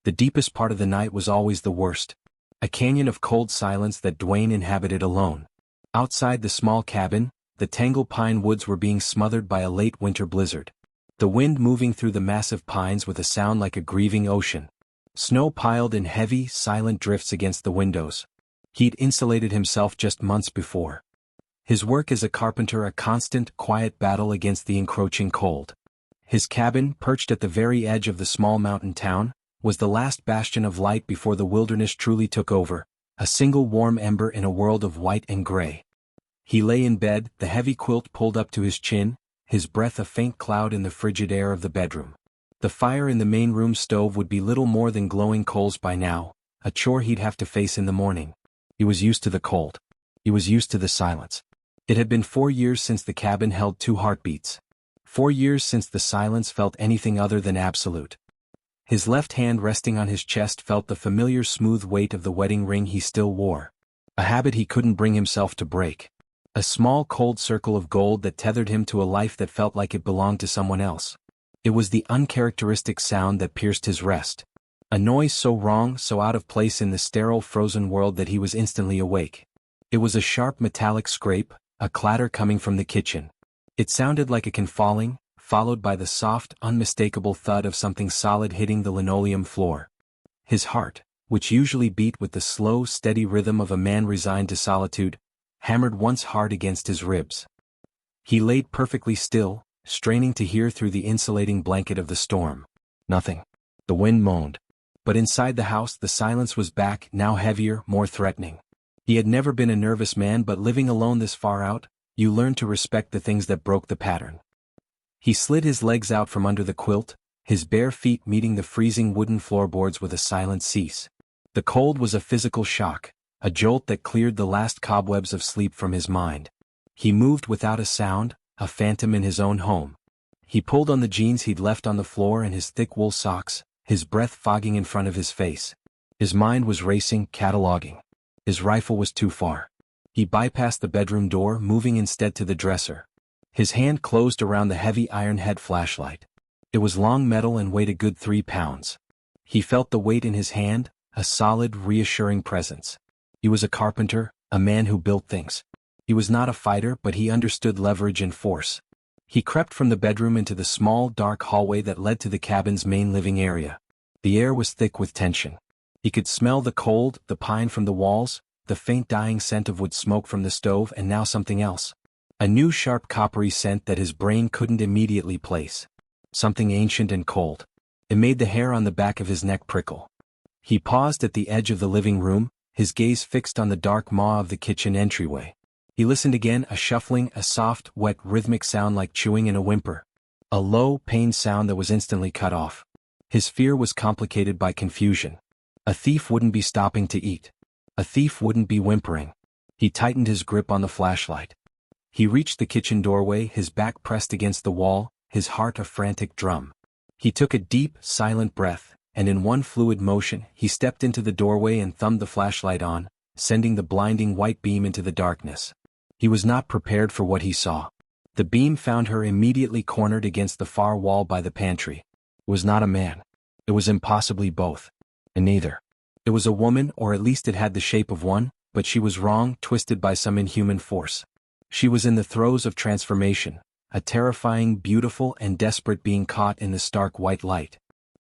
The deepest part of the night was always the worst. A canyon of cold silence that Dwayne inhabited alone. Outside the small cabin, the tangled pine woods were being smothered by a late winter blizzard. The wind moving through the massive pines with a sound like a grieving ocean. Snow piled in heavy, silent drifts against the windows. He'd insulated himself just months before. His work as a carpenter a constant, quiet battle against the encroaching cold. His cabin, perched at the very edge of the small mountain town, was the last bastion of light before the wilderness truly took over, a single warm ember in a world of white and gray. He lay in bed, the heavy quilt pulled up to his chin, his breath a faint cloud in the frigid air of the bedroom. The fire in the main room stove would be little more than glowing coals by now, a chore he'd have to face in the morning. He was used to the cold. He was used to the silence. It had been 4 years since the cabin held 2 heartbeats. 4 years since the silence felt anything other than absolute. His left hand resting on his chest felt the familiar smooth weight of the wedding ring he still wore. A habit he couldn't bring himself to break. A small cold circle of gold that tethered him to a life that felt like it belonged to someone else. It was the uncharacteristic sound that pierced his rest. A noise so wrong, so out of place in the sterile frozen world that he was instantly awake. It was a sharp metallic scrape, a clatter coming from the kitchen. It sounded like a can falling, followed by the soft, unmistakable thud of something solid hitting the linoleum floor. His heart, which usually beat with the slow, steady rhythm of a man resigned to solitude, hammered once hard against his ribs. He laid perfectly still, straining to hear through the insulating blanket of the storm. Nothing. The wind moaned. But inside the house the silence was back, now heavier, more threatening. He had never been a nervous man, but living alone this far out, you learned to respect the things that broke the pattern. He slid his legs out from under the quilt, his bare feet meeting the freezing wooden floorboards with a silent cease. The cold was a physical shock, a jolt that cleared the last cobwebs of sleep from his mind. He moved without a sound, a phantom in his own home. He pulled on the jeans he'd left on the floor and his thick wool socks, his breath fogging in front of his face. His mind was racing, cataloging. His rifle was too far. He bypassed the bedroom door, moving instead to the dresser. His hand closed around the heavy iron head flashlight. It was long metal and weighed a good 3 pounds. He felt the weight in his hand, a solid, reassuring presence. He was a carpenter, a man who built things. He was not a fighter, but he understood leverage and force. He crept from the bedroom into the small, dark hallway that led to the cabin's main living area. The air was thick with tension. He could smell the cold, the pine from the walls, the faint dying scent of wood smoke from the stove, and now something else. A new sharp coppery scent that his brain couldn't immediately place. Something ancient and cold. It made the hair on the back of his neck prickle. He paused at the edge of the living room, his gaze fixed on the dark maw of the kitchen entryway. He listened again, a shuffling, a soft, wet, rhythmic sound like chewing in a whimper. A low, pained sound that was instantly cut off. His fear was complicated by confusion. A thief wouldn't be stopping to eat. A thief wouldn't be whimpering. He tightened his grip on the flashlight. He reached the kitchen doorway, his back pressed against the wall, his heart a frantic drum. He took a deep, silent breath, and in one fluid motion, he stepped into the doorway and thumbed the flashlight on, sending the blinding white beam into the darkness. He was not prepared for what he saw. The beam found her immediately cornered against the far wall by the pantry. It was not a man. It was impossibly both. And neither. It was a woman, or at least it had the shape of one, but she was wrong, twisted by some inhuman force. She was in the throes of transformation, a terrifying, beautiful, and desperate being caught in the stark white light.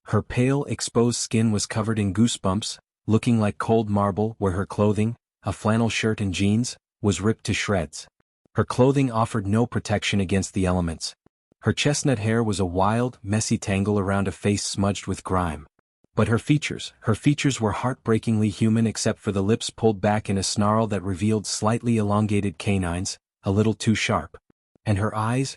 Her pale, exposed skin was covered in goosebumps, looking like cold marble, where her clothing, a flannel shirt and jeans, was ripped to shreds. Her clothing offered no protection against the elements. Her chestnut hair was a wild, messy tangle around a face smudged with grime. But her features were heartbreakingly human except for the lips pulled back in a snarl that revealed slightly elongated canines, a little too sharp. And her eyes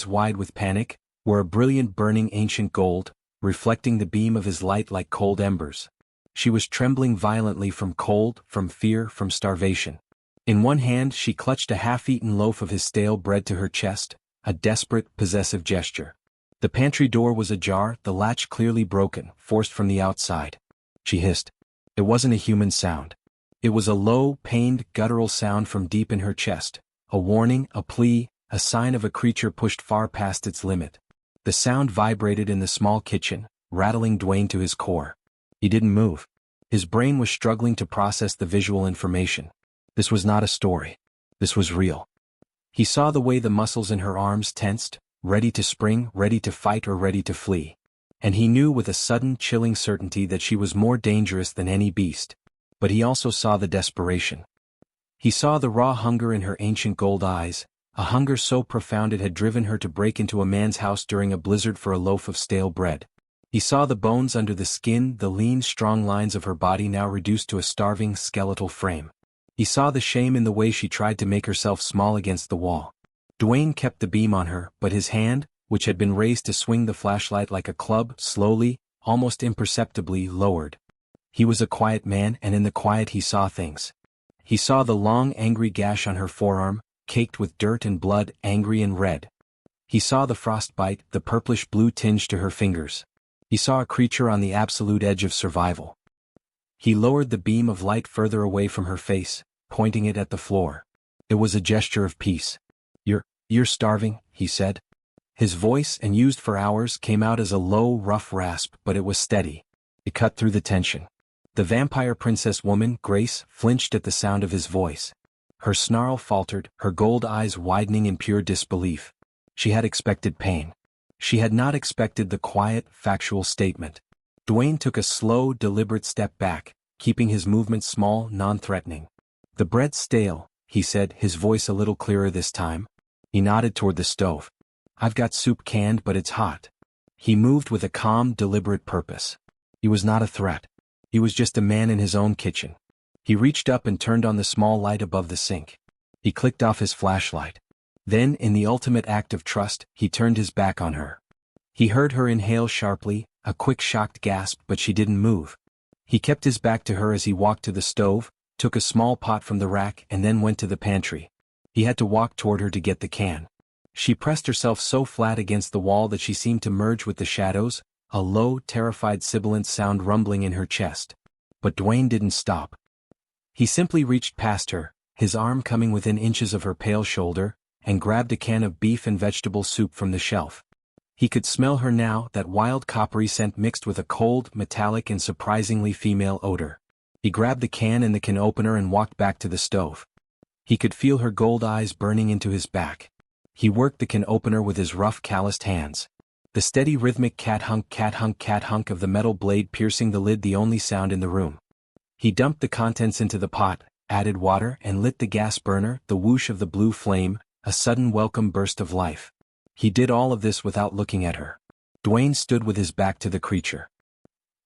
wide with panic, were a brilliant burning ancient gold, reflecting the beam of his light like cold embers. She was trembling violently from cold, from fear, from starvation. In one hand she clutched a half-eaten loaf of his stale bread to her chest, a desperate, possessive gesture. The pantry door was ajar, the latch clearly broken, forced from the outside. She hissed. It wasn't a human sound. It was a low, pained, guttural sound from deep in her chest, a warning, a plea, a sign of a creature pushed far past its limit. The sound vibrated in the small kitchen, rattling Dwayne to his core. He didn't move. His brain was struggling to process the visual information. This was not a story. This was real. He saw the way the muscles in her arms tensed, ready to spring, ready to fight, or ready to flee. And he knew with a sudden, chilling certainty that she was more dangerous than any beast. But he also saw the desperation. He saw the raw hunger in her ancient gold eyes, a hunger so profound it had driven her to break into a man's house during a blizzard for a loaf of stale bread. He saw the bones under the skin, the lean, strong lines of her body now reduced to a starving, skeletal frame. He saw the shame in the way she tried to make herself small against the wall. Dwayne kept the beam on her, but his hand, which had been raised to swing the flashlight like a club, slowly, almost imperceptibly, lowered. He was a quiet man, and in the quiet he saw things. He saw the long, angry gash on her forearm, caked with dirt and blood, angry and red. He saw the frostbite, the purplish-blue tinge to her fingers. He saw a creature on the absolute edge of survival. He lowered the beam of light further away from her face, pointing it at the floor. It was a gesture of peace. You're starving, he said. His voice, and used for hours, came out as a low, rough rasp, but it was steady. It cut through the tension. The vampire princess woman, Grace, flinched at the sound of his voice. Her snarl faltered, her gold eyes widening in pure disbelief. She had expected pain. She had not expected the quiet, factual statement. Dwayne took a slow, deliberate step back, keeping his movements small, non-threatening. "The bread's stale," he said, his voice a little clearer this time. He nodded toward the stove. "I've got soup canned, but it's hot." He moved with a calm, deliberate purpose. He was not a threat. He was just a man in his own kitchen. He reached up and turned on the small light above the sink. He clicked off his flashlight. Then, in the ultimate act of trust, he turned his back on her. He heard her inhale sharply, a quick shocked gasp, but she didn't move. He kept his back to her as he walked to the stove, took a small pot from the rack, and then went to the pantry. He had to walk toward her to get the can. She pressed herself so flat against the wall that she seemed to merge with the shadows, a low, terrified sibilant sound rumbling in her chest. But Dwayne didn't stop. He simply reached past her, his arm coming within inches of her pale shoulder, and grabbed a can of beef and vegetable soup from the shelf. He could smell her now, that wild coppery scent mixed with a cold, metallic and surprisingly female odor. He grabbed the can and the can opener and walked back to the stove. He could feel her gold eyes burning into his back. He worked the can opener with his rough, calloused hands. The steady rhythmic cat hunk of the metal blade piercing the lid, the only sound in the room. He dumped the contents into the pot, added water, and lit the gas burner, the whoosh of the blue flame, a sudden welcome burst of life. He did all of this without looking at her. Dwayne stood with his back to the creature.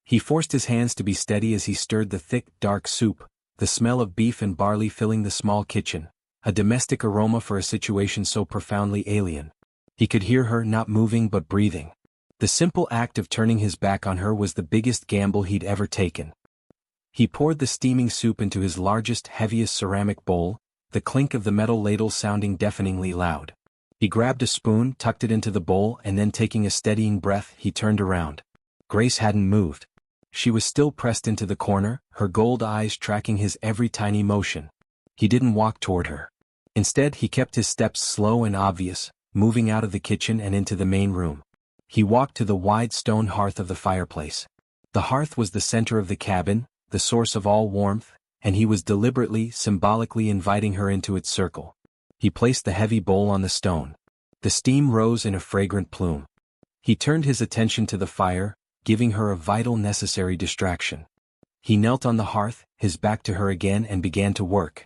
He forced his hands to be steady as he stirred the thick, dark soup, the smell of beef and barley filling the small kitchen, a domestic aroma for a situation so profoundly alien. He could hear her, not moving but breathing. The simple act of turning his back on her was the biggest gamble he'd ever taken. He poured the steaming soup into his largest, heaviest ceramic bowl, the clink of the metal ladle sounding deafeningly loud. He grabbed a spoon, tucked it into the bowl, and then taking a steadying breath, he turned around. Grace hadn't moved. She was still pressed into the corner, her gold eyes tracking his every tiny motion. He didn't walk toward her. Instead, he kept his steps slow and obvious, moving out of the kitchen and into the main room. He walked to the wide stone hearth of the fireplace. The hearth was the center of the cabin, the source of all warmth, and he was deliberately, symbolically inviting her into its circle. He placed the heavy bowl on the stone. The steam rose in a fragrant plume. He turned his attention to the fire, giving her a vital, necessary distraction. He knelt on the hearth, his back to her again, and began to work.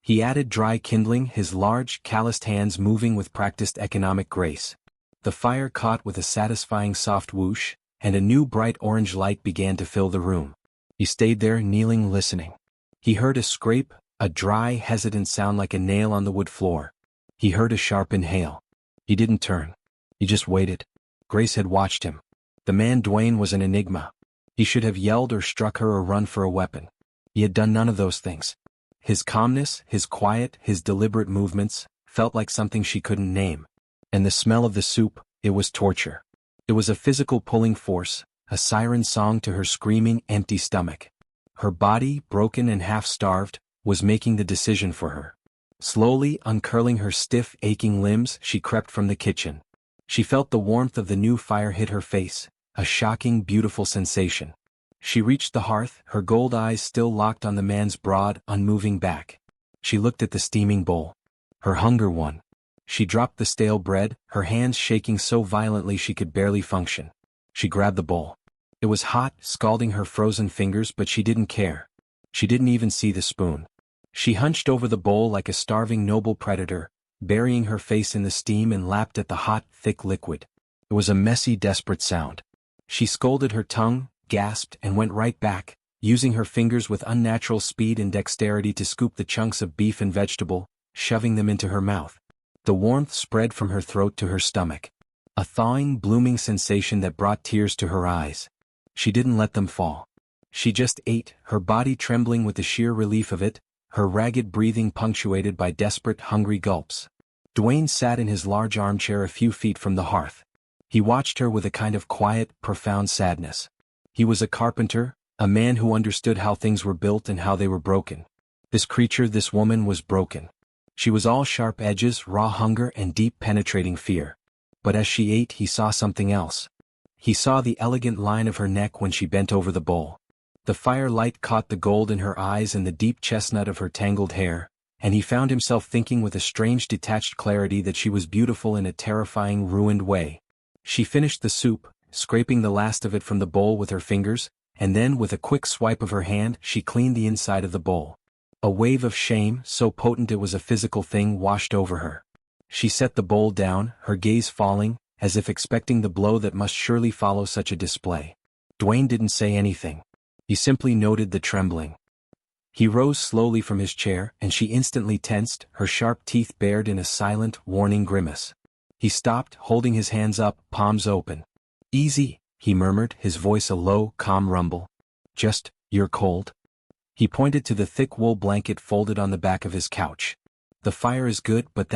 He added dry kindling, his large, calloused hands moving with practiced economic grace. The fire caught with a satisfying soft whoosh, and a new bright orange light began to fill the room. He stayed there, kneeling, listening. He heard a scrape, a dry, hesitant sound like a nail on the wood floor. He heard a sharp inhale. He didn't turn. He just waited. Grace had watched him. The man Dwayne was an enigma. He should have yelled or struck her or run for a weapon. He had done none of those things. His calmness, his quiet, his deliberate movements, felt like something she couldn't name. And the smell of the soup, it was torture. It was a physical pulling force, a siren song to her screaming, empty stomach. Her body, broken and half-starved, was making the decision for her. Slowly uncurling her stiff, aching limbs, she crept from the kitchen. She felt the warmth of the new fire hit her face, a shocking, beautiful sensation. She reached the hearth, her gold eyes still locked on the man's broad, unmoving back. She looked at the steaming bowl. Her hunger won. She dropped the stale bread, her hands shaking so violently she could barely function. She grabbed the bowl. It was hot, scalding her frozen fingers, but she didn't care. She didn't even see the spoon. She hunched over the bowl like a starving noble predator, burying her face in the steam and lapped at the hot, thick liquid. It was a messy, desperate sound. She scolded her tongue, gasped, and went right back, using her fingers with unnatural speed and dexterity to scoop the chunks of beef and vegetable, shoving them into her mouth. The warmth spread from her throat to her stomach. A thawing, blooming sensation that brought tears to her eyes. She didn't let them fall. She just ate, her body trembling with the sheer relief of it, her ragged breathing punctuated by desperate, hungry gulps. Dwayne sat in his large armchair a few feet from the hearth. He watched her with a kind of quiet, profound sadness. He was a carpenter, a man who understood how things were built and how they were broken. This creature, this woman, was broken. She was all sharp edges, raw hunger, and deep penetrating fear. But as she ate, he saw something else. He saw the elegant line of her neck when she bent over the bowl. The firelight caught the gold in her eyes and the deep chestnut of her tangled hair, and he found himself thinking with a strange detached clarity that she was beautiful in a terrifying, ruined way. She finished the soup, scraping the last of it from the bowl with her fingers, and then with a quick swipe of her hand she cleaned the inside of the bowl. A wave of shame, so potent it was a physical thing, washed over her. She set the bowl down, her gaze falling, as if expecting the blow that must surely follow such a display. Dwayne didn't say anything. He simply noted the trembling. He rose slowly from his chair, and she instantly tensed, her sharp teeth bared in a silent, warning grimace. He stopped, holding his hands up, palms open. "Easy," he murmured, his voice a low, calm rumble. "Just, you're cold." He pointed to the thick wool blanket folded on the back of his couch. "The fire is good, but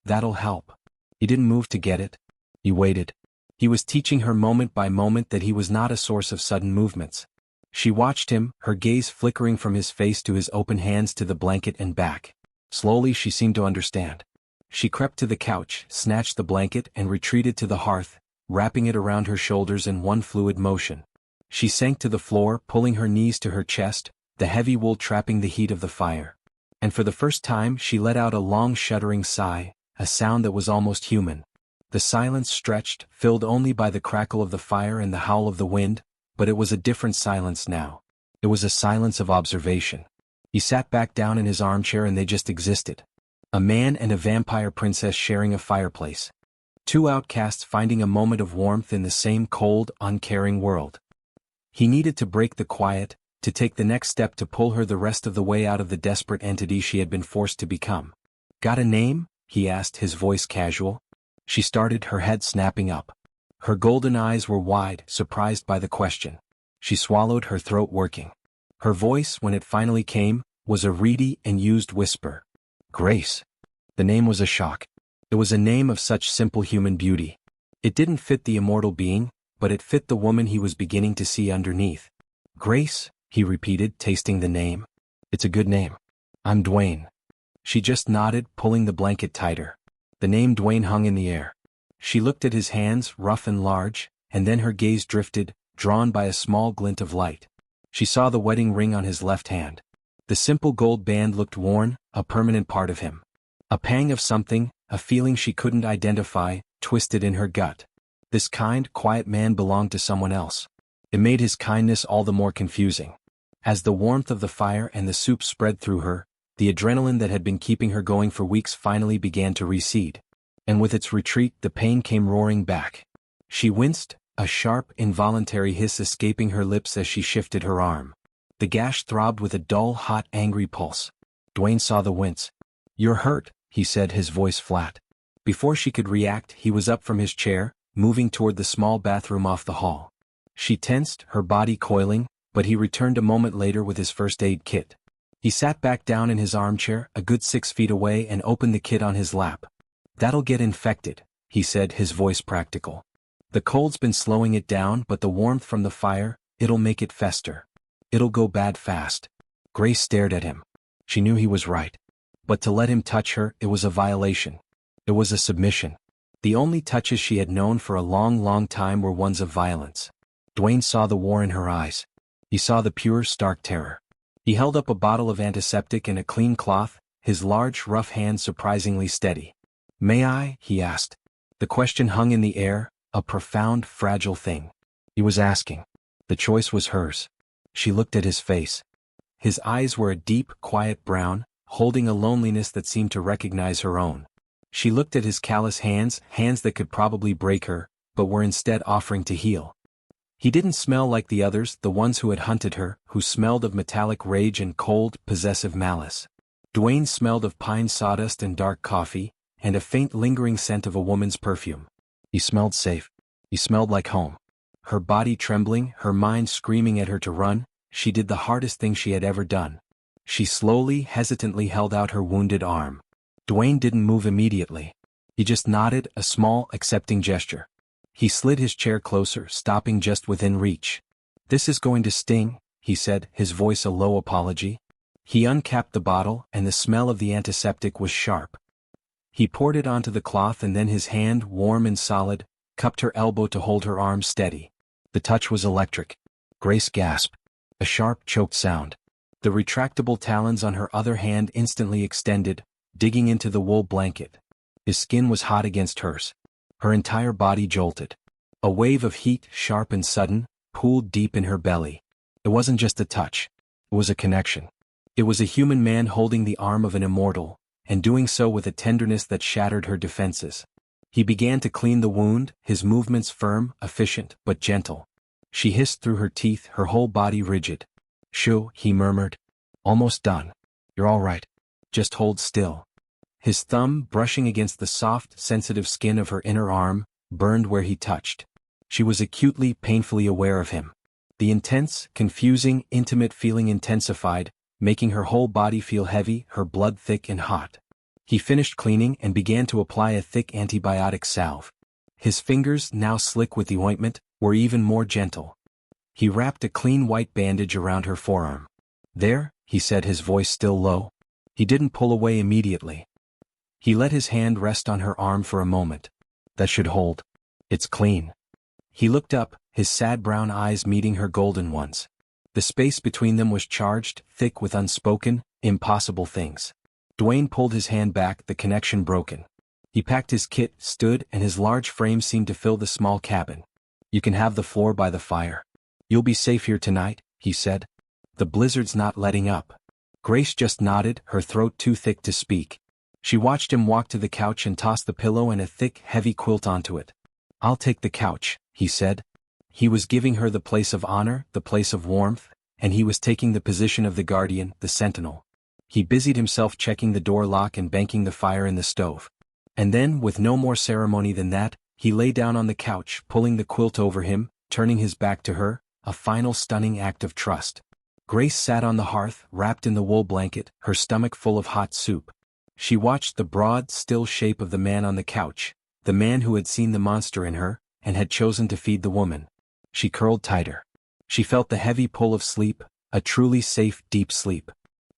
that'll help." He didn't move to get it. He waited. He was teaching her moment by moment that he was not a source of sudden movements. She watched him, her gaze flickering from his face to his open hands to the blanket and back. Slowly she seemed to understand. She crept to the couch, snatched the blanket, and retreated to the hearth, wrapping it around her shoulders in one fluid motion. She sank to the floor, pulling her knees to her chest, the heavy wool trapping the heat of the fire. And for the first time she let out a long shuddering sigh, a sound that was almost human. The silence stretched, filled only by the crackle of the fire and the howl of the wind, but it was a different silence now. It was a silence of observation. He sat back down in his armchair and they just existed. A man and a vampire princess sharing a fireplace. Two outcasts finding a moment of warmth in the same cold, uncaring world. He needed to break the quiet, to take the next step to pull her the rest of the way out of the desperate entity she had been forced to become. "Got a name?" he asked, his voice casual. She started, her head snapping up. Her golden eyes were wide, surprised by the question. She swallowed, her throat working. Her voice, when it finally came, was a reedy and used whisper. "Grace." The name was a shock. It was a name of such simple human beauty. It didn't fit the immortal being, but it fit the woman he was beginning to see underneath. "Grace," he repeated, tasting the name. "It's a good name. I'm Dwayne." She just nodded, pulling the blanket tighter. The name Dwayne hung in the air. She looked at his hands, rough and large, and then her gaze drifted, drawn by a small glint of light. She saw the wedding ring on his left hand. The simple gold band looked worn, a permanent part of him. A pang of something, a feeling she couldn't identify, twisted in her gut. This kind, quiet man belonged to someone else. It made his kindness all the more confusing. As the warmth of the fire and the soup spread through her, the adrenaline that had been keeping her going for weeks finally began to recede. And with its retreat the pain came roaring back. She winced, a sharp, involuntary hiss escaping her lips as she shifted her arm. The gash throbbed with a dull, hot, angry pulse. Dwayne saw the wince. "You're hurt," he said, his voice flat. Before she could react, he was up from his chair, moving toward the small bathroom off the hall. She tensed, her body coiling, but he returned a moment later with his first aid kit. He sat back down in his armchair, a good 6 feet away, and opened the kit on his lap. "That'll get infected," he said, his voice practical. "The cold's been slowing it down, but the warmth from the fire, it'll make it fester. It'll go bad fast." Grace stared at him. She knew he was right. But to let him touch her, it was a violation. It was a submission. The only touches she had known for a long, long time were ones of violence. Dwayne saw the war in her eyes. He saw the pure, stark terror. He held up a bottle of antiseptic and a clean cloth, his large, rough hand surprisingly steady. "May I?" he asked. The question hung in the air, a profound, fragile thing. He was asking. The choice was hers. She looked at his face. His eyes were a deep, quiet brown, holding a loneliness that seemed to recognize her own. She looked at his callous hands, hands that could probably break her, but were instead offering to heal. He didn't smell like the others, the ones who had hunted her, who smelled of metallic rage and cold, possessive malice. Dwayne smelled of pine sawdust and dark coffee, and a faint lingering scent of a woman's perfume. He smelled safe. He smelled like home. Her body trembling, her mind screaming at her to run, she did the hardest thing she had ever done. She slowly, hesitantly held out her wounded arm. Dwayne didn't move immediately. He just nodded, a small, accepting gesture. He slid his chair closer, stopping just within reach. "This is going to sting," he said, his voice a low apology. He uncapped the bottle, and the smell of the antiseptic was sharp. He poured it onto the cloth, and then his hand, warm and solid, cupped her elbow to hold her arm steady. The touch was electric. Grace gasped. A sharp, choked sound. The retractable talons on her other hand instantly extended, digging into the wool blanket. His skin was hot against hers. Her entire body jolted. A wave of heat, sharp and sudden, pooled deep in her belly. It wasn't just a touch. It was a connection. It was a human man holding the arm of an immortal, and doing so with a tenderness that shattered her defenses. He began to clean the wound, his movements firm, efficient, but gentle. She hissed through her teeth, her whole body rigid. "Shoo," he murmured. "Almost done. You're all right. Just hold still." His thumb, brushing against the soft, sensitive skin of her inner arm, burned where he touched. She was acutely, painfully aware of him. The intense, confusing, intimate feeling intensified, making her whole body feel heavy, her blood thick and hot. He finished cleaning and began to apply a thick antibiotic salve. His fingers, now slick with the ointment, were even more gentle. He wrapped a clean white bandage around her forearm. "There," he said, his voice still low. He didn't pull away immediately. He let his hand rest on her arm for a moment. "That should hold. It's clean." He looked up, his sad brown eyes meeting her golden ones. The space between them was charged, thick with unspoken, impossible things. Dwayne pulled his hand back, the connection broken. He packed his kit, stood, and his large frame seemed to fill the small cabin. "You can have the floor by the fire. You'll be safe here tonight," he said. "The blizzard's not letting up." Grace just nodded, her throat too thick to speak. She watched him walk to the couch and toss the pillow and a thick, heavy quilt onto it. "I'll take the couch," he said. He was giving her the place of honor, the place of warmth, and he was taking the position of the guardian, the sentinel. He busied himself checking the door lock and banking the fire in the stove. And then, with no more ceremony than that, he lay down on the couch, pulling the quilt over him, turning his back to her, a final stunning act of trust. Grace sat on the hearth, wrapped in the wool blanket, her stomach full of hot soup. She watched the broad, still shape of the man on the couch, the man who had seen the monster in her, and had chosen to feed the woman. She curled tighter. She felt the heavy pull of sleep, a truly safe, deep sleep.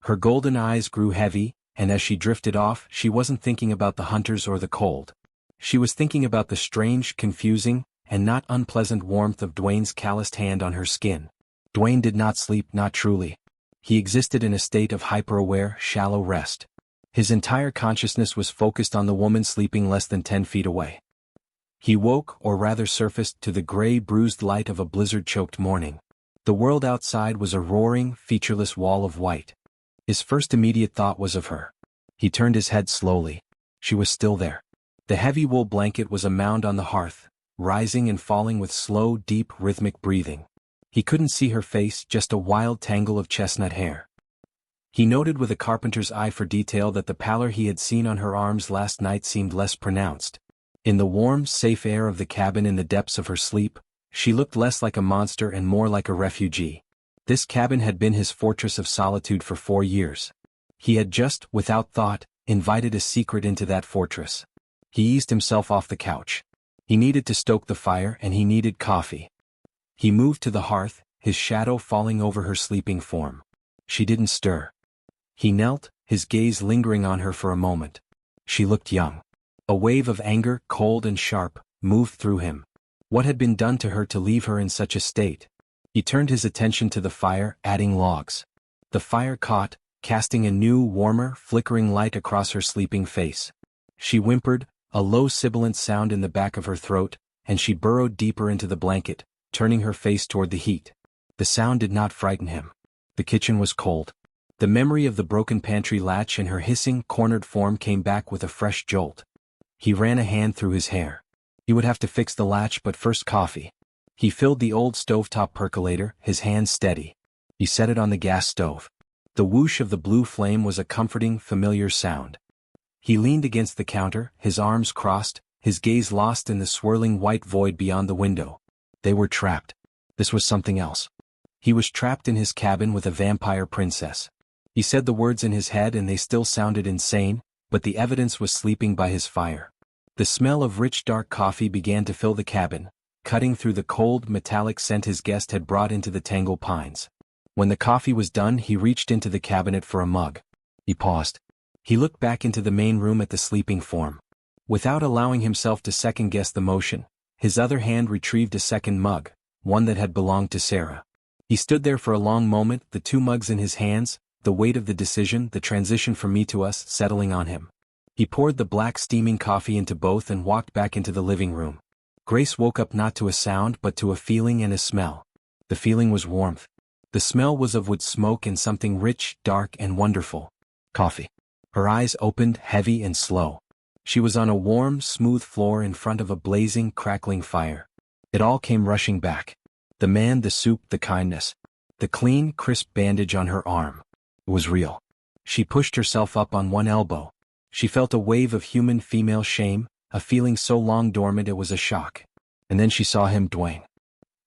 Her golden eyes grew heavy, and as she drifted off, she wasn't thinking about the hunters or the cold. She was thinking about the strange, confusing, and not unpleasant warmth of Dwayne's calloused hand on her skin. Dwayne did not sleep, not truly. He existed in a state of hyper-aware, shallow rest. His entire consciousness was focused on the woman sleeping less than 10 feet away. He woke, or rather surfaced, to the gray, bruised light of a blizzard-choked morning. The world outside was a roaring, featureless wall of white. His first immediate thought was of her. He turned his head slowly. She was still there. The heavy wool blanket was a mound on the hearth, rising and falling with slow, deep, rhythmic breathing. He couldn't see her face, just a wild tangle of chestnut hair. He noted with a carpenter's eye for detail that the pallor he had seen on her arms last night seemed less pronounced. In the warm, safe air of the cabin in the depths of her sleep, she looked less like a monster and more like a refugee. This cabin had been his fortress of solitude for 4 years. He had just, without thought, invited a secret into that fortress. He eased himself off the couch. He needed to stoke the fire and he needed coffee. He moved to the hearth, his shadow falling over her sleeping form. She didn't stir. He knelt, his gaze lingering on her for a moment. She looked young. A wave of anger, cold and sharp, moved through him. What had been done to her to leave her in such a state? He turned his attention to the fire, adding logs. The fire caught, casting a new, warmer, flickering light across her sleeping face. She whimpered, a low sibilant sound in the back of her throat, and she burrowed deeper into the blanket, turning her face toward the heat. The sound did not frighten him. The kitchen was cold. The memory of the broken pantry latch and her hissing, cornered form came back with a fresh jolt. He ran a hand through his hair. He would have to fix the latch, but first coffee. He filled the old stovetop percolator, his hands steady. He set it on the gas stove. The whoosh of the blue flame was a comforting, familiar sound. He leaned against the counter, his arms crossed, his gaze lost in the swirling white void beyond the window. They were trapped. This was something else. He was trapped in his cabin with a vampire princess. He said the words in his head and they still sounded insane, but the evidence was sleeping by his fire. The smell of rich dark coffee began to fill the cabin, cutting through the cold, metallic scent his guest had brought into the tangle pines. When the coffee was done, he reached into the cabinet for a mug. He paused. He looked back into the main room at the sleeping form. Without allowing himself to second-guess the motion, his other hand retrieved a second mug, one that had belonged to Sarah. He stood there for a long moment, the two mugs in his hands, the weight of the decision, the transition from me to us, settling on him. He poured the black steaming coffee into both and walked back into the living room. Grace woke up not to a sound but to a feeling and a smell. The feeling was warmth. The smell was of wood smoke and something rich, dark, and wonderful. Coffee. Her eyes opened, heavy and slow. She was on a warm, smooth floor in front of a blazing, crackling fire. It all came rushing back. The man, the soup, the kindness. The clean, crisp bandage on her arm. It was real. She pushed herself up on one elbow. She felt a wave of human female shame, a feeling so long dormant it was a shock. And then she saw him, Dwayne.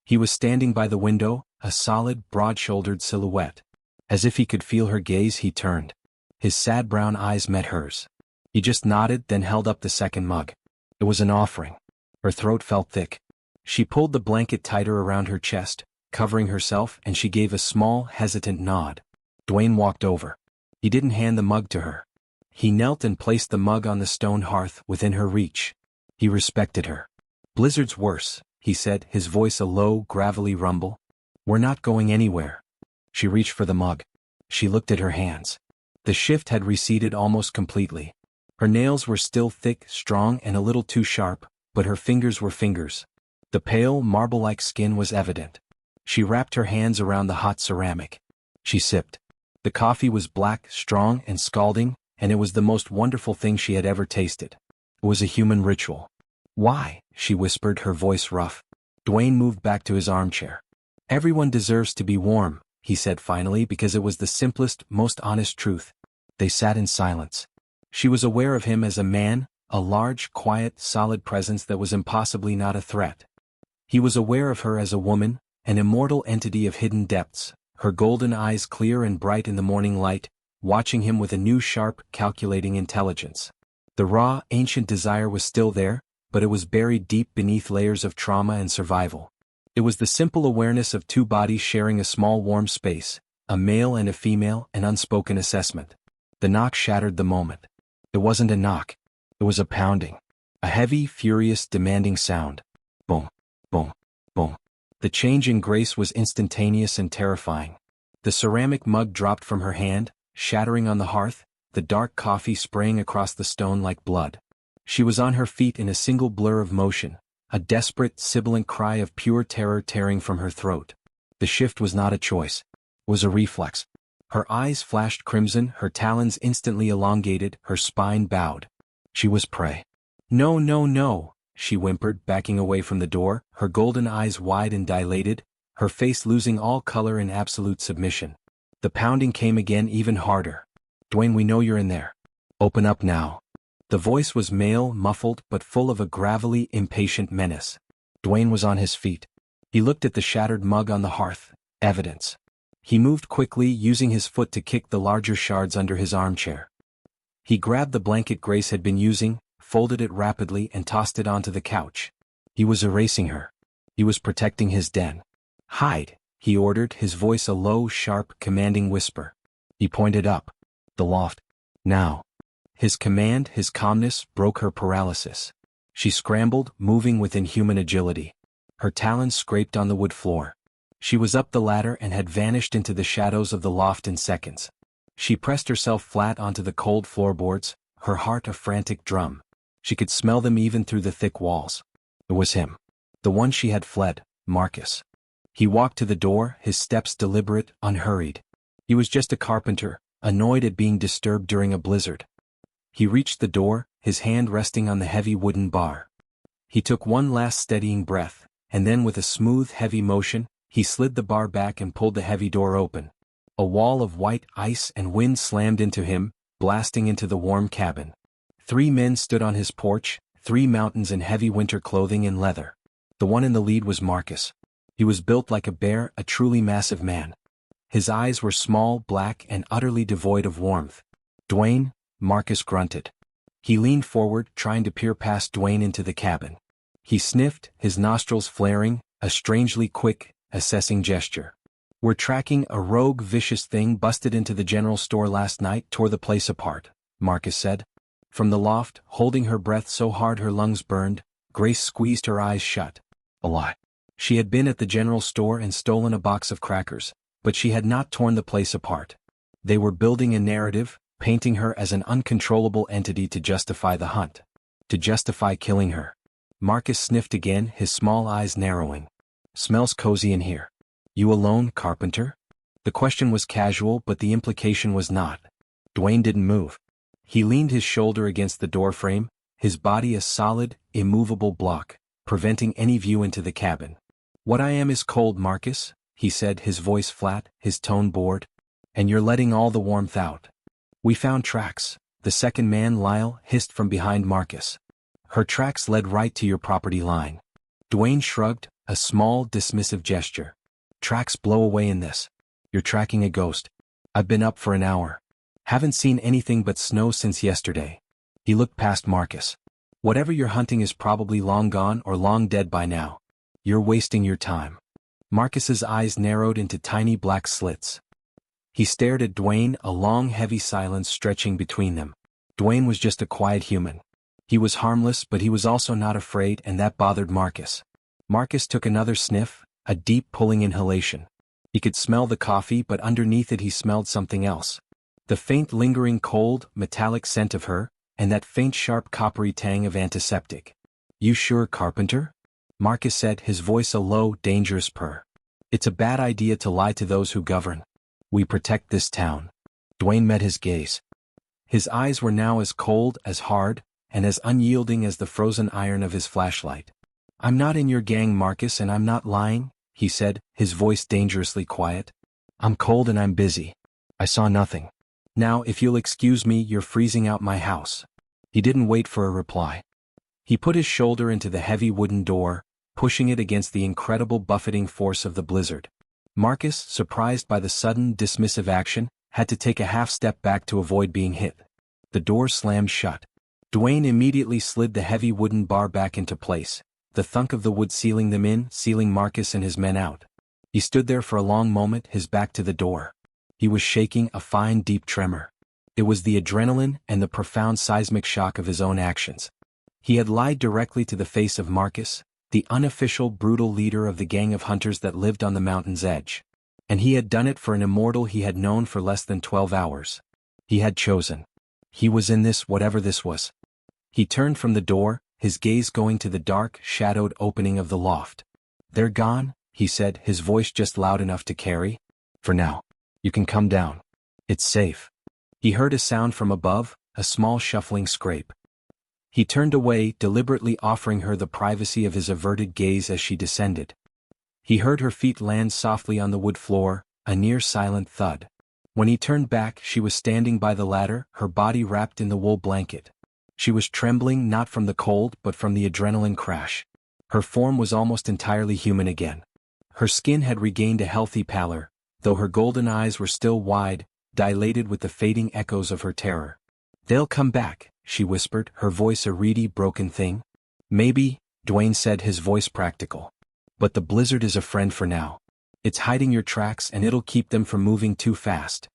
He was standing by the window, a solid, broad-shouldered silhouette. As if he could feel her gaze, he turned. His sad brown eyes met hers. He just nodded, then held up the second mug. It was an offering. Her throat felt thick. She pulled the blanket tighter around her chest, covering herself, and she gave a small, hesitant nod. Dwayne walked over. He didn't hand the mug to her. He knelt and placed the mug on the stone hearth within her reach. He respected her. "Blizzard's worse," he said, his voice a low, gravelly rumble. "We're not going anywhere." She reached for the mug. She looked at her hands. The shift had receded almost completely. Her nails were still thick, strong, and a little too sharp, but her fingers were fingers. The pale, marble-like skin was evident. She wrapped her hands around the hot ceramic. She sipped. The coffee was black, strong, and scalding, and it was the most wonderful thing she had ever tasted. It was a human ritual. "Why?" she whispered, her voice rough. Dwayne moved back to his armchair. "Everyone deserves to be warm," he said finally, because it was the simplest, most honest truth. They sat in silence. She was aware of him as a man, a large, quiet, solid presence that was impossibly not a threat. He was aware of her as a woman, an immortal entity of hidden depths, her golden eyes clear and bright in the morning light, watching him with a new sharp, calculating intelligence. The raw, ancient desire was still there, but it was buried deep beneath layers of trauma and survival. It was the simple awareness of two bodies sharing a small warm space, a male and a female, an unspoken assessment. The knock shattered the moment. It wasn't a knock. It was a pounding. A heavy, furious, demanding sound. Boom, boom, boom. The change in Grace was instantaneous and terrifying. The ceramic mug dropped from her hand, shattering on the hearth, the dark coffee spraying across the stone like blood. She was on her feet in a single blur of motion, a desperate, sibilant cry of pure terror tearing from her throat. The shift was not a choice. It was a reflex. Her eyes flashed crimson, her talons instantly elongated, her spine bowed. She was prey. "No, no, no," she whimpered, backing away from the door, her golden eyes wide and dilated, her face losing all color in absolute submission. The pounding came again, even harder. "Dwayne, we know you're in there. Open up now." The voice was male, muffled, but full of a gravelly, impatient menace. Dwayne was on his feet. He looked at the shattered mug on the hearth. Evidence. He moved quickly, using his foot to kick the larger shards under his armchair. He grabbed the blanket Grace had been using, folded it rapidly, and tossed it onto the couch. He was erasing her. He was protecting his den. "Hide," he ordered, his voice a low, sharp, commanding whisper. He pointed up. The loft. "Now." His command, his calmness, broke her paralysis. She scrambled, moving with inhuman agility. Her talons scraped on the wood floor. She was up the ladder and had vanished into the shadows of the loft in seconds. She pressed herself flat onto the cold floorboards, her heart a frantic drum. She could smell them even through the thick walls. It was him. The one she had fled, Marcus. He walked to the door, his steps deliberate, unhurried. He was just a carpenter, annoyed at being disturbed during a blizzard. He reached the door, his hand resting on the heavy wooden bar. He took one last steadying breath, and then with a smooth, heavy motion, he slid the bar back and pulled the heavy door open. A wall of white ice and wind slammed into him, blasting into the warm cabin. 3 men stood on his porch, 3 mountains in heavy winter clothing and leather. The one in the lead was Marcus. He was built like a bear, a truly massive man. His eyes were small, black, and utterly devoid of warmth. "Dwayne," Marcus grunted. He leaned forward, trying to peer past Dwayne into the cabin. He sniffed, his nostrils flaring, a strangely quick, assessing gesture. "We're tracking a rogue, vicious thing busted into the general store last night, tore the place apart," Marcus said. From the loft, holding her breath so hard her lungs burned, Grace squeezed her eyes shut. A lie. She had been at the general store and stolen a box of crackers, but she had not torn the place apart. They were building a narrative, painting her as an uncontrollable entity to justify the hunt. To justify killing her. Marcus sniffed again, his small eyes narrowing. "Smells cozy in here. You alone, carpenter?" The question was casual, but the implication was not. Dwayne didn't move. He leaned his shoulder against the doorframe, his body a solid, immovable block, preventing any view into the cabin. "What I am is cold, Marcus," he said, his voice flat, his tone bored. "And you're letting all the warmth out." "We found tracks," the second man, Lyle, hissed from behind Marcus. "Her tracks led right to your property line." Dwayne shrugged, a small, dismissive gesture. "Tracks blow away in this. You're tracking a ghost. I've been up for an hour. Haven't seen anything but snow since yesterday." He looked past Marcus. "Whatever you're hunting is probably long gone or long dead by now. You're wasting your time." Marcus's eyes narrowed into tiny black slits. He stared at Dwayne, a long heavy silence stretching between them. Dwayne was just a quiet human. He was harmless, but he was also not afraid, and that bothered Marcus. Marcus took another sniff, a deep pulling inhalation. He could smell the coffee, but underneath it he smelled something else. The faint lingering cold, metallic scent of her, and that faint sharp coppery tang of antiseptic. "You sure, carpenter?" Marcus said, his voice a low, dangerous purr. "It's a bad idea to lie to those who govern. We protect this town." Dwayne met his gaze. His eyes were now as cold, as hard, and as unyielding as the frozen iron of his flashlight. "I'm not in your gang, Marcus, and I'm not lying," he said, his voice dangerously quiet. "I'm cold and I'm busy. I saw nothing. Now, if you'll excuse me, you're freezing out my house." He didn't wait for a reply. He put his shoulder into the heavy wooden door, pushing it against the incredible buffeting force of the blizzard. Marcus, surprised by the sudden, dismissive action, had to take a half step back to avoid being hit. The door slammed shut. Dwayne immediately slid the heavy wooden bar back into place, the thunk of the wood sealing them in, sealing Marcus and his men out. He stood there for a long moment, his back to the door. He was shaking, a fine, deep tremor. It was the adrenaline and the profound seismic shock of his own actions. He had lied directly to the face of Marcus, the unofficial, brutal leader of the gang of hunters that lived on the mountain's edge. And he had done it for an immortal he had known for less than 12 hours. He had chosen. He was in this, whatever this was. He turned from the door, his gaze going to the dark, shadowed opening of the loft. "They're gone," he said, his voice just loud enough to carry. "For now. You can come down. It's safe." He heard a sound from above, a small shuffling scrape. He turned away, deliberately offering her the privacy of his averted gaze as she descended. He heard her feet land softly on the wood floor, a near silent thud. When he turned back, she was standing by the ladder, her body wrapped in the wool blanket. She was trembling not from the cold but from the adrenaline crash. Her form was almost entirely human again. Her skin had regained a healthy pallor, though her golden eyes were still wide, dilated with the fading echoes of her terror. "They'll come back," she whispered, her voice a reedy, broken thing. "Maybe," Dwayne said, his voice practical. "But the blizzard is a friend for now. It's hiding your tracks and it'll keep them from moving too fast."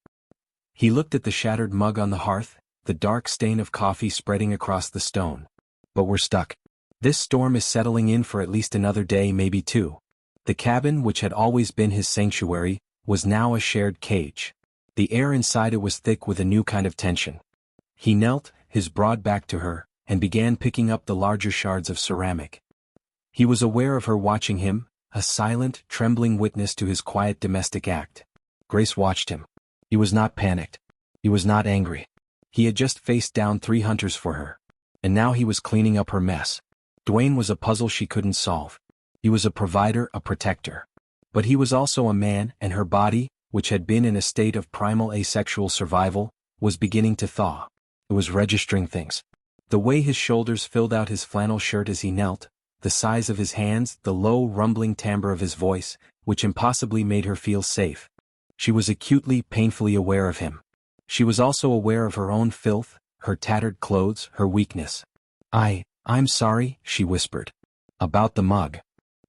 He looked at the shattered mug on the hearth, the dark stain of coffee spreading across the stone. "But we're stuck. This storm is settling in for at least another day, maybe 2. The cabin, which had always been his sanctuary, was now a shared cage. The air inside it was thick with a new kind of tension. He knelt, his broad back to her, and began picking up the larger shards of ceramic. He was aware of her watching him, a silent, trembling witness to his quiet domestic act. Grace watched him. He was not panicked. He was not angry. He had just faced down 3 hunters for her. And now he was cleaning up her mess. Dwayne was a puzzle she couldn't solve. He was a provider, a protector. But he was also a man, and her body, which had been in a state of primal asexual survival, was beginning to thaw. It was registering things. The way his shoulders filled out his flannel shirt as he knelt, the size of his hands, the low rumbling timbre of his voice, which impossibly made her feel safe. She was acutely, painfully aware of him. She was also aware of her own filth, her tattered clothes, her weakness. I'm sorry, she whispered. About the mug.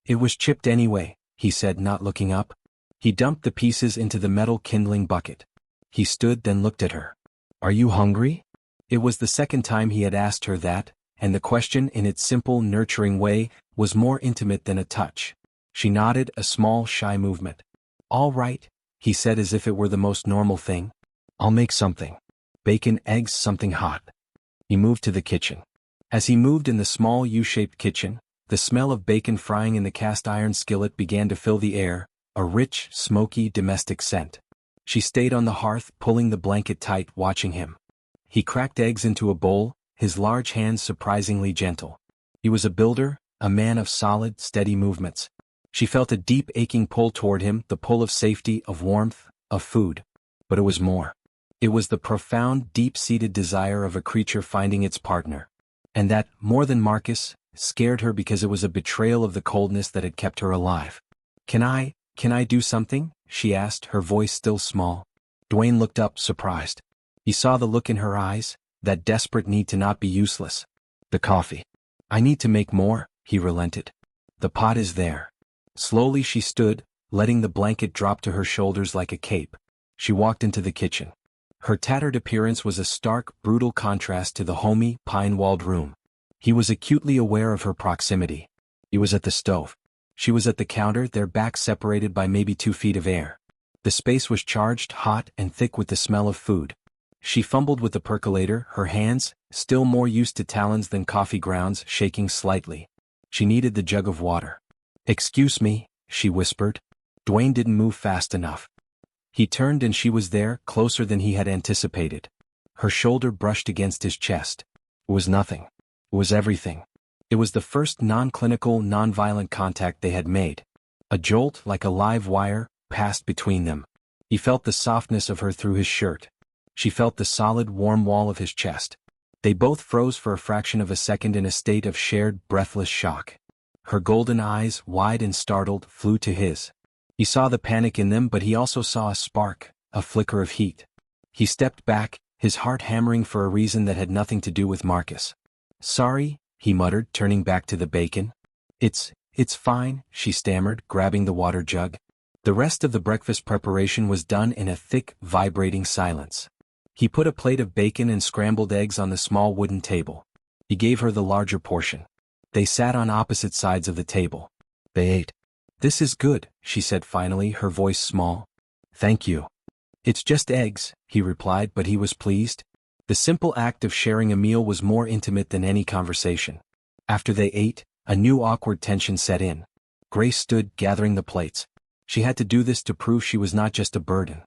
It was chipped anyway, he said, not looking up. He dumped the pieces into the metal kindling bucket. He stood, then looked at her. Are you hungry? It was the second time he had asked her that, and the question, in its simple, nurturing way, was more intimate than a touch. She nodded, a small, shy movement. All right, he said as if it were the most normal thing. I'll make something. Bacon, eggs, something hot. He moved to the kitchen. As he moved in the small U-shaped kitchen, the smell of bacon frying in the cast-iron skillet began to fill the air, a rich, smoky, domestic scent. She stayed on the hearth, pulling the blanket tight, watching him. He cracked eggs into a bowl, his large hands surprisingly gentle. He was a builder, a man of solid, steady movements. She felt a deep aching pull toward him, the pull of safety, of warmth, of food. But it was more. It was the profound, deep-seated desire of a creature finding its partner. And that, more than Marcus, scared her because it was a betrayal of the coldness that had kept her alive. Can I do something? She asked, her voice still small. Dwayne looked up, surprised. He saw the look in her eyes, that desperate need to not be useless. The coffee. I need to make more, he relented. The pot is there. Slowly she stood, letting the blanket drop to her shoulders like a cape. She walked into the kitchen. Her tattered appearance was a stark, brutal contrast to the homey, pine-walled room. He was acutely aware of her proximity. He was at the stove. She was at the counter, their backs separated by maybe 2 feet of air. The space was charged, hot, and thick with the smell of food. She fumbled with the percolator, her hands, still more used to talons than coffee grounds, shaking slightly. She needed the jug of water. Excuse me, she whispered. Dwayne didn't move fast enough. He turned and she was there, closer than he had anticipated. Her shoulder brushed against his chest. It was nothing. It was everything. It was the first non-clinical, non-violent contact they had made. A jolt, like a live wire, passed between them. He felt the softness of her through his shirt. She felt the solid, warm wall of his chest. They both froze for a fraction of a second in a state of shared, breathless shock. Her golden eyes, wide and startled, flew to his. He saw the panic in them, but he also saw a spark, a flicker of heat. He stepped back, his heart hammering for a reason that had nothing to do with Marcus. Sorry, he muttered, turning back to the bacon. It's fine, she stammered, grabbing the water jug. The rest of the breakfast preparation was done in a thick, vibrating silence. He put a plate of bacon and scrambled eggs on the small wooden table. He gave her the larger portion. They sat on opposite sides of the table. They ate. This is good, she said finally, her voice small. Thank you. It's just eggs, he replied, but he was pleased. The simple act of sharing a meal was more intimate than any conversation. After they ate, a new awkward tension set in. Grace stood, gathering the plates. She had to do this to prove she was not just a burden.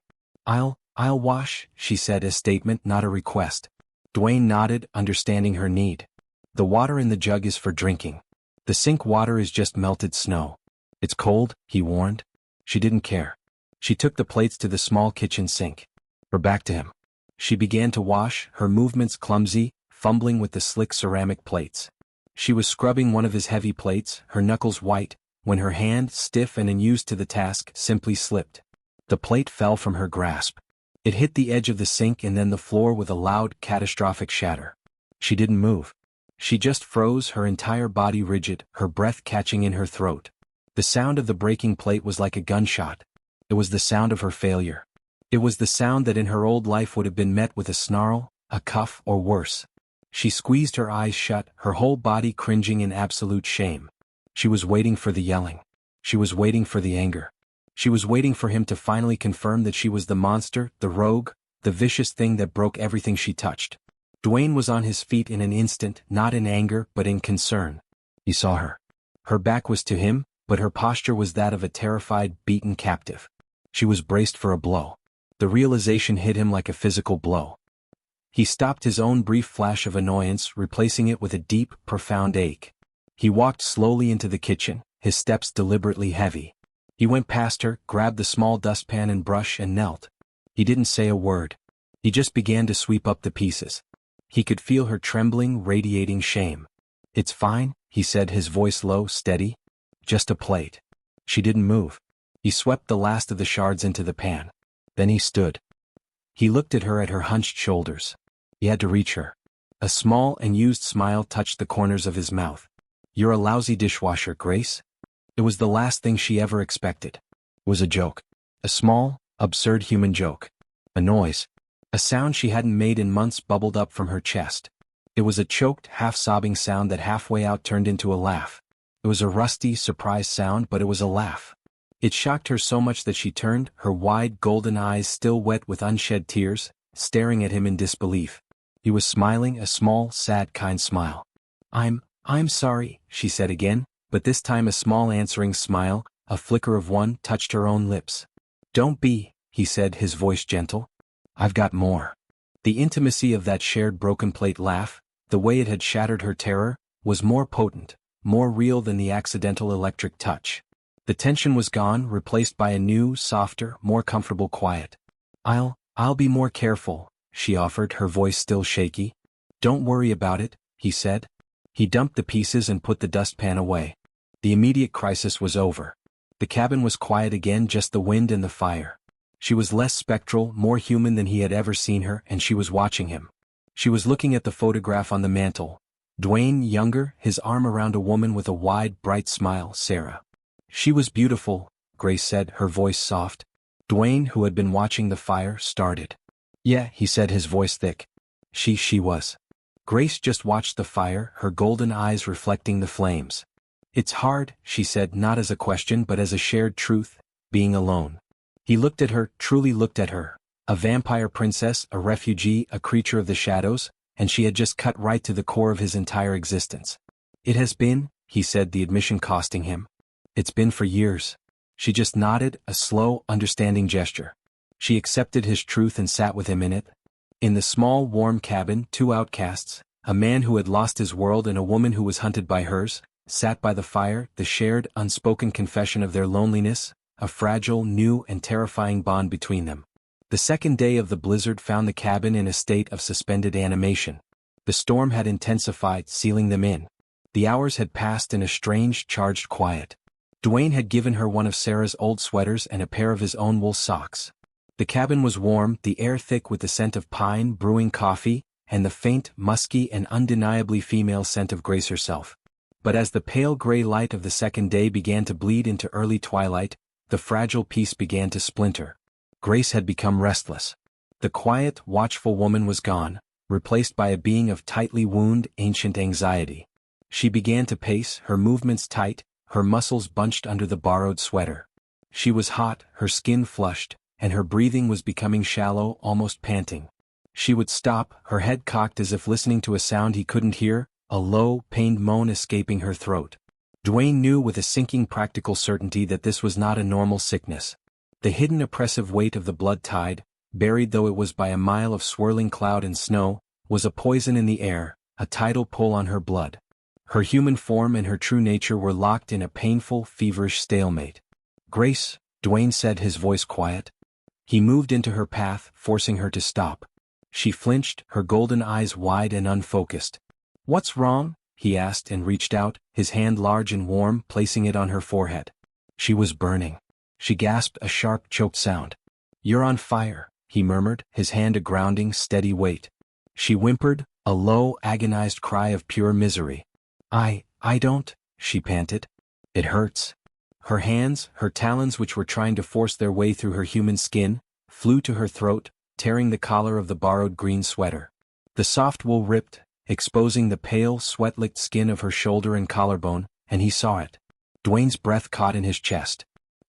I'll wash, she said, a statement, not a request. Dwayne nodded, understanding her need. The water in the jug is for drinking. The sink water is just melted snow. It's cold, he warned. She didn't care. She took the plates to the small kitchen sink. Her back to him. She began to wash, her movements clumsy, fumbling with the slick ceramic plates. She was scrubbing one of his heavy plates, her knuckles white, when her hand, stiff and unused to the task, simply slipped. The plate fell from her grasp. It hit the edge of the sink and then the floor with a loud, catastrophic shatter. She didn't move. She just froze, her entire body rigid, her breath catching in her throat. The sound of the breaking plate was like a gunshot. It was the sound of her failure. It was the sound that in her old life would have been met with a snarl, a cuff, or worse. She squeezed her eyes shut, her whole body cringing in absolute shame. She was waiting for the yelling. She was waiting for the anger. She was waiting for him to finally confirm that she was the monster, the rogue, the vicious thing that broke everything she touched. Dwayne was on his feet in an instant, not in anger but in concern. He saw her. Her back was to him, but her posture was that of a terrified, beaten captive. She was braced for a blow. The realization hit him like a physical blow. He stopped his own brief flash of annoyance, replacing it with a deep, profound ache. He walked slowly into the kitchen, his steps deliberately heavy. He went past her, grabbed the small dustpan and brush and knelt. He didn't say a word. He just began to sweep up the pieces. He could feel her trembling, radiating shame. "It's fine," he said, his voice low, steady. "Just a plate." She didn't move. He swept the last of the shards into the pan. Then he stood. He looked at her hunched shoulders. He had to reach her. A small and used smile touched the corners of his mouth. "You're a lousy dishwasher, Grace." It was the last thing she ever expected. It was a joke. A small, absurd human joke. A noise. A sound she hadn't made in months bubbled up from her chest. It was a choked, half-sobbing sound that halfway out turned into a laugh. It was a rusty, surprised sound, but it was a laugh. It shocked her so much that she turned, her wide, golden eyes still wet with unshed tears, staring at him in disbelief. He was smiling, a small, sad, kind smile. I'm sorry," she said again, but this time a small answering smile, a flicker of one, touched her own lips. "Don't be," he said, his voice gentle. "I've got more." The intimacy of that shared broken plate laugh, the way it had shattered her terror, was more potent, more real than the accidental electric touch. The tension was gone, replaced by a new, softer, more comfortable quiet. I'll be more careful," she offered, her voice still shaky. "Don't worry about it," he said. He dumped the pieces and put the dustpan away. The immediate crisis was over. The cabin was quiet again, just the wind and the fire. She was less spectral, more human than he had ever seen her, and she was watching him. She was looking at the photograph on the mantel. Dwayne, younger, his arm around a woman with a wide, bright smile, Sarah. "She was beautiful," Grace said, her voice soft. Dwayne, who had been watching the fire, started. "Yeah," he said, his voice thick. She was. Grace just watched the fire, her golden eyes reflecting the flames. "It's hard," she said, not as a question but as a shared truth, being alone. He looked at her, truly looked at her. A vampire princess, a refugee, a creature of the shadows, and she had just cut right to the core of his entire existence. "It has been," he said, the admission costing him. "It's been for years." She just nodded, a slow, understanding gesture. She accepted his truth and sat with him in it. In the small, warm cabin, two outcasts, a man who had lost his world and a woman who was hunted by hers, sat by the fire, the shared, unspoken confession of their loneliness, a fragile, new and terrifying bond between them. The second day of the blizzard found the cabin in a state of suspended animation. The storm had intensified, sealing them in. The hours had passed in a strange, charged quiet. Dwayne had given her one of Sarah's old sweaters and a pair of his own wool socks. The cabin was warm, the air thick with the scent of pine, brewing coffee, and the faint, musky and undeniably female scent of Grace herself. But as the pale gray light of the second day began to bleed into early twilight, the fragile peace began to splinter. Grace had become restless. The quiet, watchful woman was gone, replaced by a being of tightly wound, ancient anxiety. She began to pace, her movements tight, her muscles bunched under the borrowed sweater. She was hot, her skin flushed, and her breathing was becoming shallow, almost panting. She would stop, her head cocked as if listening to a sound he couldn't hear, a low, pained moan escaping her throat. Dwayne knew with a sinking practical certainty that this was not a normal sickness. The hidden oppressive weight of the blood tide, buried though it was by a mile of swirling cloud and snow, was a poison in the air, a tidal pull on her blood. Her human form and her true nature were locked in a painful, feverish stalemate. "Grace," Dwayne said, his voice quiet. He moved into her path, forcing her to stop. She flinched, her golden eyes wide and unfocused. "What's wrong?" he asked and reached out, his hand large and warm, placing it on her forehead. She was burning. She gasped, a sharp, choked sound. "You're on fire," he murmured, his hand a grounding, steady weight. She whimpered, a low, agonized cry of pure misery. I don't," she panted. "It hurts." Her hands, her talons which were trying to force their way through her human skin, flew to her throat, tearing the collar of the borrowed green sweater. The soft wool ripped, exposing the pale, sweat-licked skin of her shoulder and collarbone, and he saw it. Dwayne's breath caught in his chest.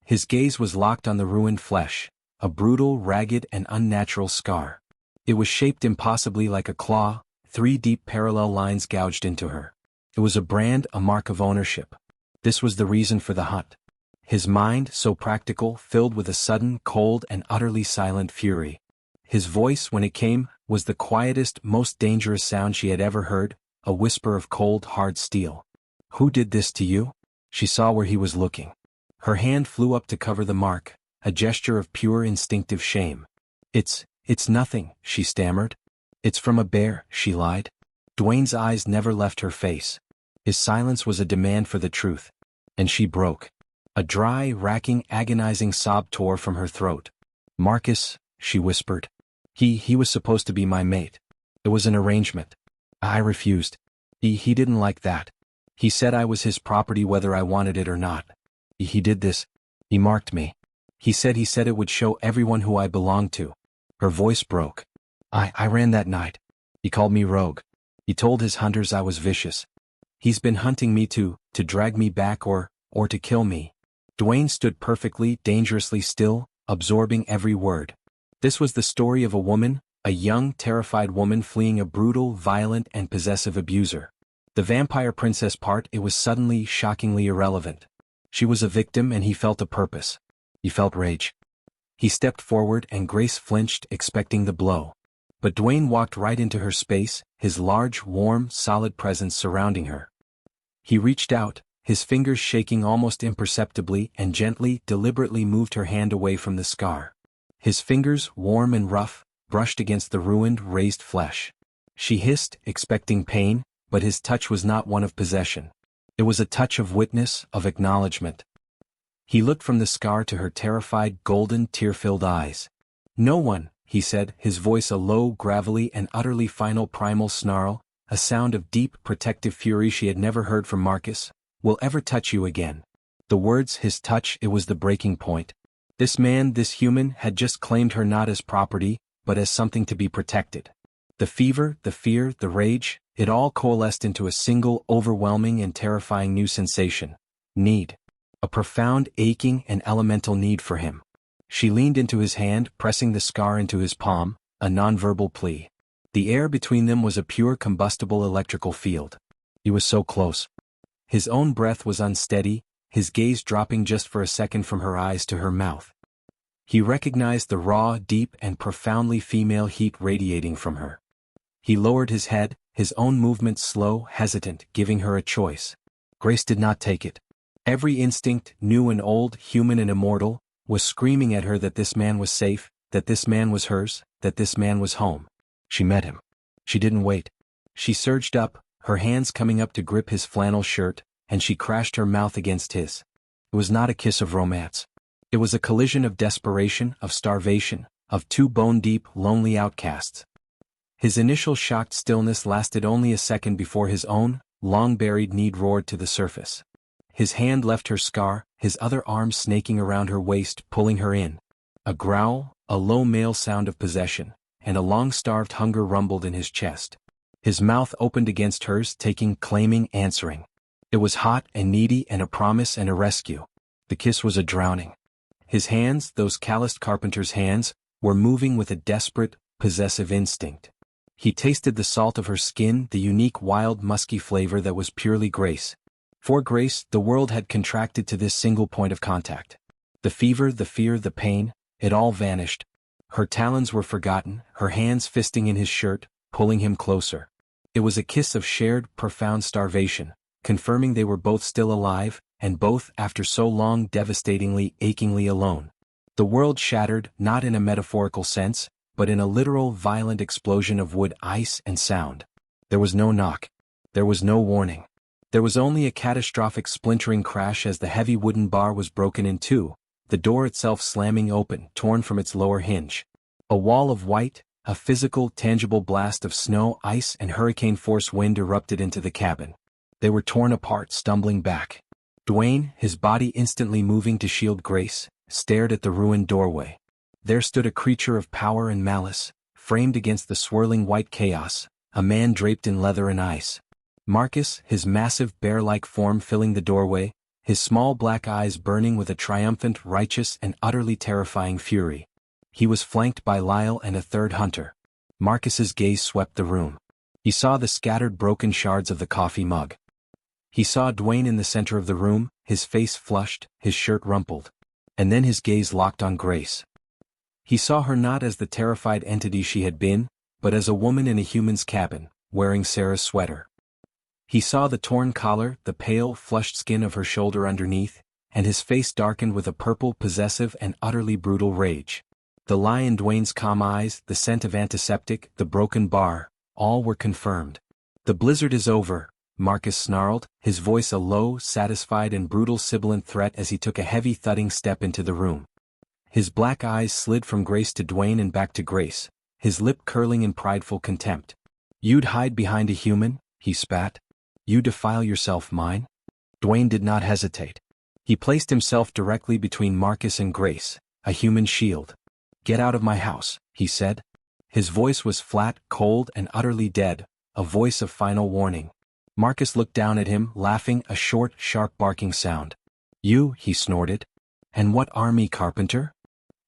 His gaze was locked on the ruined flesh, a brutal, ragged, and unnatural scar. It was shaped impossibly like a claw, 3 deep parallel lines gouged into her. It was a brand, a mark of ownership. This was the reason for the hunt. His mind, so practical, filled with a sudden, cold, and utterly silent fury. His voice, when it came, was the quietest, most dangerous sound she had ever heard, a whisper of cold, hard steel. "Who did this to you?" She saw where he was looking. Her hand flew up to cover the mark, a gesture of pure instinctive shame. It's nothing," she stammered. "It's from a bear," she lied. Dwayne's eyes never left her face. His silence was a demand for the truth. And she broke. A dry, racking, agonizing sob tore from her throat. "Marcus," she whispered. He was supposed to be my mate. It was an arrangement. I refused. He didn't like that. He said I was his property whether I wanted it or not. He did this. He marked me. He said it would show everyone who I belonged to." Her voice broke. I ran that night. He called me rogue. He told his hunters I was vicious. He's been hunting me to drag me back or to kill me." Dwayne stood perfectly, dangerously still, absorbing every word. This was the story of a woman, a young, terrified woman fleeing a brutal, violent, and possessive abuser. The vampire princess part, it was suddenly, shockingly irrelevant. She was a victim and he felt a purpose. He felt rage. He stepped forward and Grace flinched, expecting the blow. But Dwayne walked right into her space, his large, warm, solid presence surrounding her. He reached out, his fingers shaking almost imperceptibly, and gently, deliberately moved her hand away from the scar. His fingers, warm and rough, brushed against the ruined, raised flesh. She hissed, expecting pain, but his touch was not one of possession. It was a touch of witness, of acknowledgement. He looked from the scar to her terrified, golden, tear-filled eyes. "No one," he said, his voice a low, gravelly, and utterly final primal snarl, a sound of deep, protective fury she had never heard from Marcus, "will ever touch you again." The words, his touch, it was the breaking point. This man, this human, had just claimed her not as property, but as something to be protected. The fever, the fear, the rage, it all coalesced into a single, overwhelming and terrifying new sensation. Need. A profound, aching, and elemental need for him. She leaned into his hand, pressing the scar into his palm, a nonverbal plea. The air between them was a pure combustible electrical field. He was so close. His own breath was unsteady, his gaze dropping just for a second from her eyes to her mouth. He recognized the raw, deep, and profoundly female heat radiating from her. He lowered his head, his own movements slow, hesitant, giving her a choice. Grace did not take it. Every instinct, new and old, human and immortal, was screaming at her that this man was safe, that this man was hers, that this man was home. She met him. She didn't wait. She surged up, her hands coming up to grip his flannel shirt, and she crashed her mouth against his. It was not a kiss of romance. It was a collision of desperation, of starvation, of 2 bone-deep, lonely outcasts. His initial shocked stillness lasted only a second before his own, long-buried need roared to the surface. His hand left her scar, his other arm snaking around her waist, pulling her in. A growl, a low male sound of possession, and a long-starved hunger rumbled in his chest. His mouth opened against hers, taking, claiming, answering. It was hot and needy and a promise and a rescue. The kiss was a drowning. His hands, those calloused carpenter's hands, were moving with a desperate, possessive instinct. He tasted the salt of her skin, the unique wild musky flavor that was purely Grace. For Grace, the world had contracted to this single point of contact. The fever, the fear, the pain, it all vanished. Her talons were forgotten, her hands fisting in his shirt, pulling him closer. It was a kiss of shared, profound starvation, confirming they were both still alive, and both, after so long, devastatingly, achingly alone. The world shattered, not in a metaphorical sense, but in a literal, violent explosion of wood, ice, and sound. There was no knock. There was no warning. There was only a catastrophic splintering crash as the heavy wooden bar was broken in two, the door itself slamming open, torn from its lower hinge. A wall of white, a physical, tangible blast of snow, ice, and hurricane-force wind erupted into the cabin. They were torn apart, stumbling back. Dwayne, his body instantly moving to shield Grace, stared at the ruined doorway. There stood a creature of power and malice, framed against the swirling white chaos, a man draped in leather and ice. Marcus, his massive bear-like form filling the doorway, his small black eyes burning with a triumphant, righteous, and utterly terrifying fury. He was flanked by Lyle and a third hunter. Marcus's gaze swept the room. He saw the scattered broken shards of the coffee mug. He saw Dwayne in the center of the room, his face flushed, his shirt rumpled. And then his gaze locked on Grace. He saw her not as the terrified entity she had been, but as a woman in a human's cabin, wearing Sarah's sweater. He saw the torn collar, the pale, flushed skin of her shoulder underneath, and his face darkened with a purple, possessive, and utterly brutal rage. The lie in Dwayne's calm eyes, the scent of antiseptic, the broken bar, all were confirmed. "The blizzard is over," Marcus snarled, his voice a low, satisfied and brutal sibilant threat as he took a heavy thudding step into the room. His black eyes slid from Grace to Dwayne and back to Grace, his lip curling in prideful contempt. "You'd hide behind a human?" he spat. "You defile yourself mine?" Dwayne did not hesitate. He placed himself directly between Marcus and Grace, a human shield. "Get out of my house," he said. His voice was flat, cold, and utterly dead, a voice of final warning. Marcus looked down at him, laughing, a short, sharp barking sound. "You," he snorted. "And what are me, carpenter?"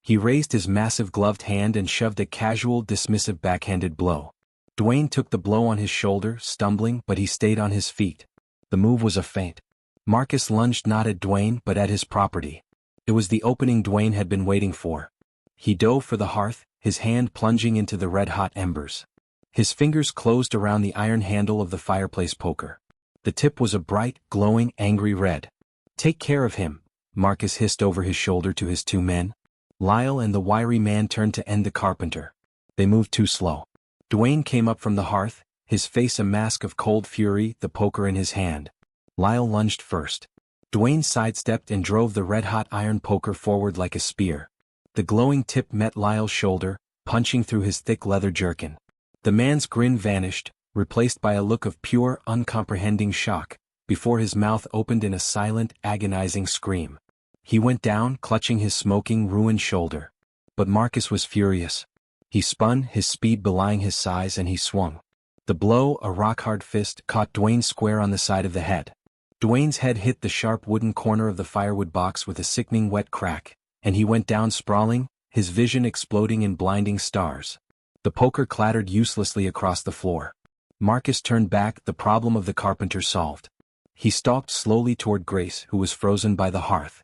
He raised his massive gloved hand and shoved a casual, dismissive backhanded blow. Dwayne took the blow on his shoulder, stumbling, but he stayed on his feet. The move was a feint. Marcus lunged not at Dwayne but at his property. It was the opening Dwayne had been waiting for. He dove for the hearth, his hand plunging into the red-hot embers. His fingers closed around the iron handle of the fireplace poker. The tip was a bright, glowing, angry red. "Take care of him," Marcus hissed over his shoulder to his two men. Lyle and the wiry man turned to end the carpenter. They moved too slow. Dwayne came up from the hearth, his face a mask of cold fury, the poker in his hand. Lyle lunged first. Dwayne sidestepped and drove the red-hot iron poker forward like a spear. The glowing tip met Lyle's shoulder, punching through his thick leather jerkin. The man's grin vanished, replaced by a look of pure, uncomprehending shock, before his mouth opened in a silent, agonizing scream. He went down, clutching his smoking, ruined shoulder. But Marcus was furious. He spun, his speed belying his size, and he swung. The blow, a rock-hard fist, caught Dwayne square on the side of the head. Dwayne's head hit the sharp wooden corner of the firewood box with a sickening wet crack, and he went down sprawling, his vision exploding in blinding stars. The poker clattered uselessly across the floor. Marcus turned back, the problem of the carpenter solved. He stalked slowly toward Grace, who was frozen by the hearth.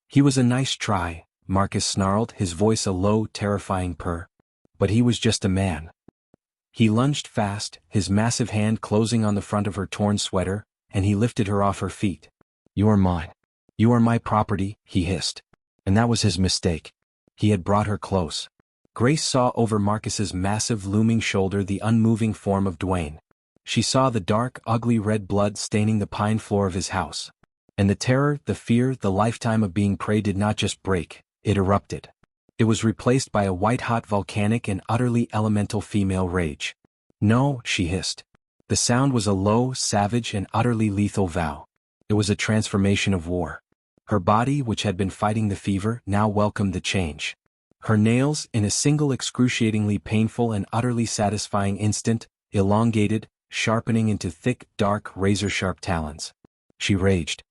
"He was a nice try," Marcus snarled, his voice a low, terrifying purr. "But he was just a man." He lunged fast, his massive hand closing on the front of her torn sweater, and he lifted her off her feet. "You are mine. You are my property," he hissed. And that was his mistake. He had brought her close. Grace saw over Marcus's massive looming shoulder the unmoving form of Dwayne. She saw the dark, ugly red blood staining the pine floor of his house. And the terror, the fear, the lifetime of being prey did not just break, it erupted. It was replaced by a white-hot volcanic and utterly elemental female rage. "No," she hissed. The sound was a low, savage, and utterly lethal vow. It was a transformation of war. Her body, which had been fighting the fever, now welcomed the change. Her nails, in a single excruciatingly painful and utterly satisfying instant, elongated, sharpening into thick, dark, razor-sharp talons. She raged.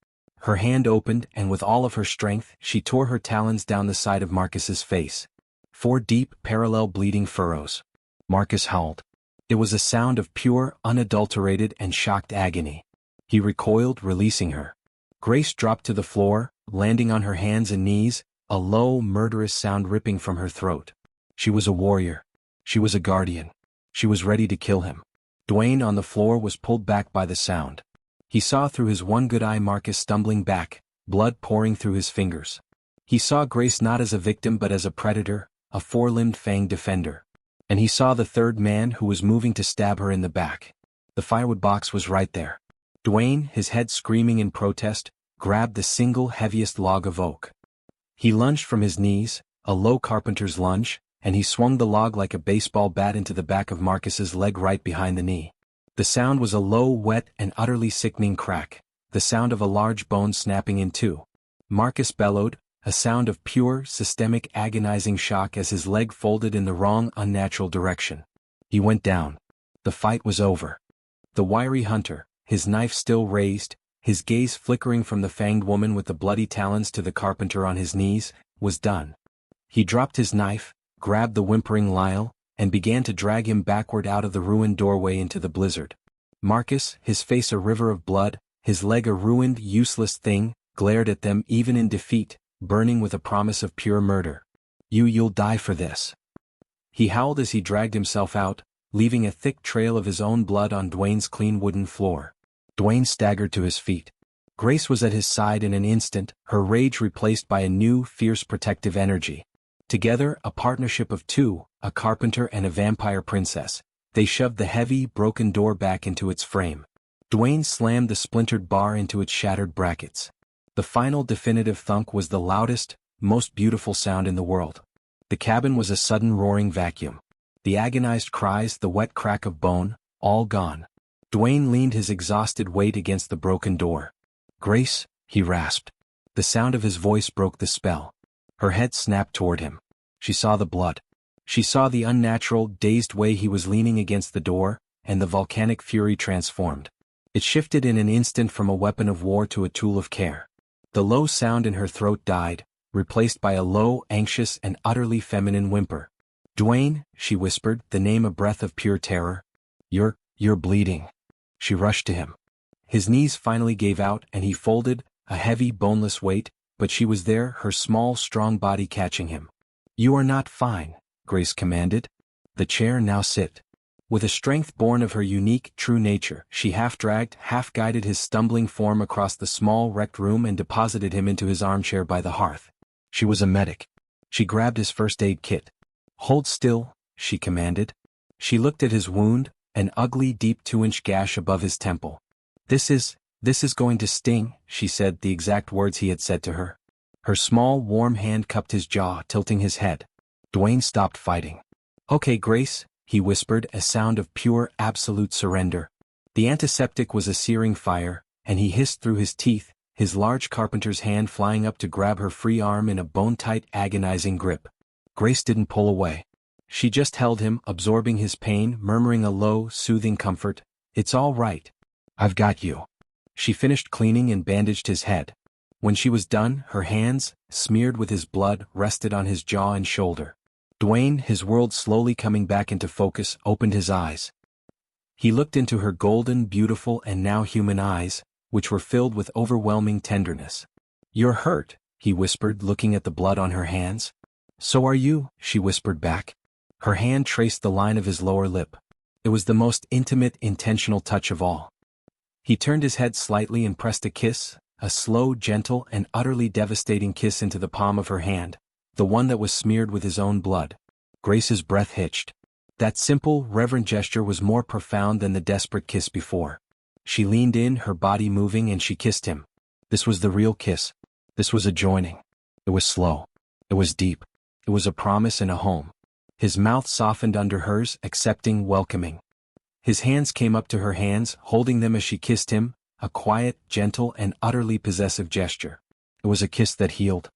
Her hand opened, and with all of her strength, she tore her talons down the side of Marcus's face. 4 deep, parallel bleeding furrows. Marcus howled. It was a sound of pure, unadulterated, and shocked agony. He recoiled, releasing her. Grace dropped to the floor, landing on her hands and knees, a low, murderous sound ripping from her throat. She was a warrior. She was a guardian. She was ready to kill him. Dwayne on the floor was pulled back by the sound. He saw through his one good eye Marcus stumbling back, blood pouring through his fingers. He saw Grace not as a victim but as a predator, a 4-limbed fanged defender. And he saw the third man who was moving to stab her in the back. The firewood box was right there. Dwayne, his head screaming in protest, grabbed the single heaviest log of oak. He lunged from his knees, a low carpenter's lunge, and he swung the log like a baseball bat into the back of Marcus's leg right behind the knee. The sound was a low, wet, and utterly sickening crack, the sound of a large bone snapping in two. Marcus bellowed, a sound of pure, systemic, agonizing shock as his leg folded in the wrong, unnatural direction. He went down. The fight was over. The wiry hunter, his knife still raised, his gaze flickering from the fanged woman with the bloody talons to the carpenter on his knees, was done. He dropped his knife, grabbed the whimpering Lyle, and began to drag him backward out of the ruined doorway into the blizzard. Marcus, his face a river of blood, his leg a ruined, useless thing, glared at them even in defeat, burning with a promise of pure murder. You'll die for this." He howled as he dragged himself out, leaving a thick trail of his own blood on Dwayne's clean wooden floor. Dwayne staggered to his feet. Grace was at his side in an instant, her rage replaced by a new, fierce protective energy. Together, a partnership of two, a carpenter and a vampire princess, they shoved the heavy, broken door back into its frame. Dwayne slammed the splintered bar into its shattered brackets. The final definitive thunk was the loudest, most beautiful sound in the world. The cabin was a sudden roaring vacuum. The agonized cries, the wet crack of bone, all gone. Dwayne leaned his exhausted weight against the broken door. "Grace," he rasped. The sound of his voice broke the spell. Her head snapped toward him. She saw the blood. She saw the unnatural, dazed way he was leaning against the door, and the volcanic fury transformed. It shifted in an instant from a weapon of war to a tool of care. The low sound in her throat died, replaced by a low, anxious, and utterly feminine whimper. "Dwayne," she whispered, the name a breath of pure terror. You're bleeding." She rushed to him. His knees finally gave out and he folded, a heavy, boneless weight, but she was there, her small, strong body catching him. "You are not fine," Grace commanded. "The chair, now sit." With a strength born of her unique, true nature, she half-dragged, half-guided his stumbling form across the small, wrecked room and deposited him into his armchair by the hearth. She was a medic. She grabbed his first aid kit. "Hold still," she commanded. She looked at his wound, an ugly, deep 2-inch gash above his temple. This is going to sting," she said, the exact words he had said to her. Her small, warm hand cupped his jaw, tilting his head. Dwayne stopped fighting. "Okay, Grace," he whispered, a sound of pure, absolute surrender. The antiseptic was a searing fire, and he hissed through his teeth, his large carpenter's hand flying up to grab her free arm in a bone-tight, agonizing grip. Grace didn't pull away. She just held him, absorbing his pain, murmuring a low, soothing comfort. "It's all right. I've got you." She finished cleaning and bandaged his head. When she was done, her hands, smeared with his blood, rested on his jaw and shoulder. Dwayne, his world slowly coming back into focus, opened his eyes. He looked into her golden, beautiful, and now human eyes, which were filled with overwhelming tenderness. "You're hurt," he whispered, looking at the blood on her hands. "So are you," she whispered back. Her hand traced the line of his lower lip. It was the most intimate, intentional touch of all. He turned his head slightly and pressed a kiss, a slow, gentle, and utterly devastating kiss into the palm of her hand, the one that was smeared with his own blood. Grace's breath hitched. That simple, reverent gesture was more profound than the desperate kiss before. She leaned in, her body moving, and she kissed him. This was the real kiss. This was a joining. It was slow. It was deep. It was a promise and a home. His mouth softened under hers, accepting, welcoming. His hands came up to her hands, holding them as she kissed him, a quiet, gentle, and utterly possessive gesture. It was a kiss that healed.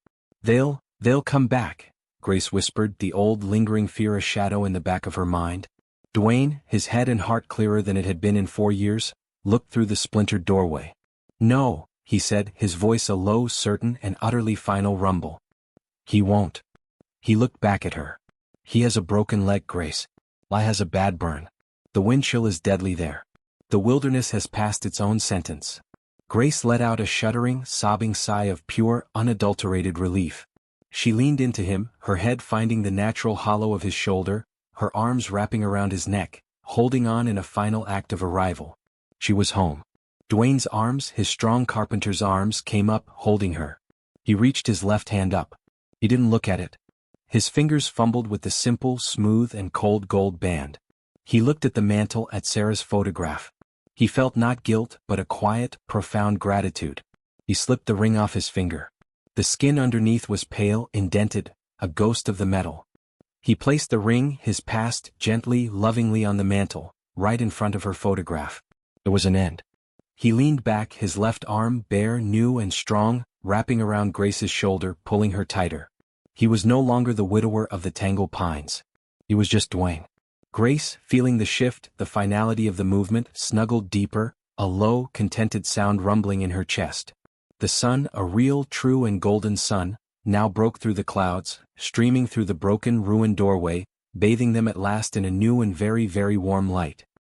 They'll come back," Grace whispered, the old, lingering fear a shadow in the back of her mind. Dwayne, his head and heart clearer than it had been in 4 years, looked through the splintered doorway. "No," he said, his voice a low, certain, and utterly final rumble. "He won't." He looked back at her. "He has a broken leg, Grace. Lie has a bad burn. The wind chill is deadly there. The wilderness has passed its own sentence." Grace let out a shuddering, sobbing sigh of pure, unadulterated relief. She leaned into him, her head finding the natural hollow of his shoulder, her arms wrapping around his neck, holding on in a final act of arrival. She was home. Dwayne's arms, his strong carpenter's arms, came up, holding her. He reached his left hand up. He didn't look at it. His fingers fumbled with the simple, smooth, and cold gold band. He looked at the mantel, at Sarah's photograph. He felt not guilt, but a quiet, profound gratitude. He slipped the ring off his finger. The skin underneath was pale, indented, a ghost of the metal. He placed the ring, his past, gently, lovingly on the mantel, right in front of her photograph. It was an end. He leaned back, his left arm, bare, new and strong, wrapping around Grace's shoulder, pulling her tighter. He was no longer the widower of the tangled pines. He was just Dwayne. Grace, feeling the shift, the finality of the movement, snuggled deeper, a low, contented sound rumbling in her chest. The sun, a real, true and golden sun, now broke through the clouds, streaming through the broken, ruined doorway, bathing them at last in a new and very, very warm light.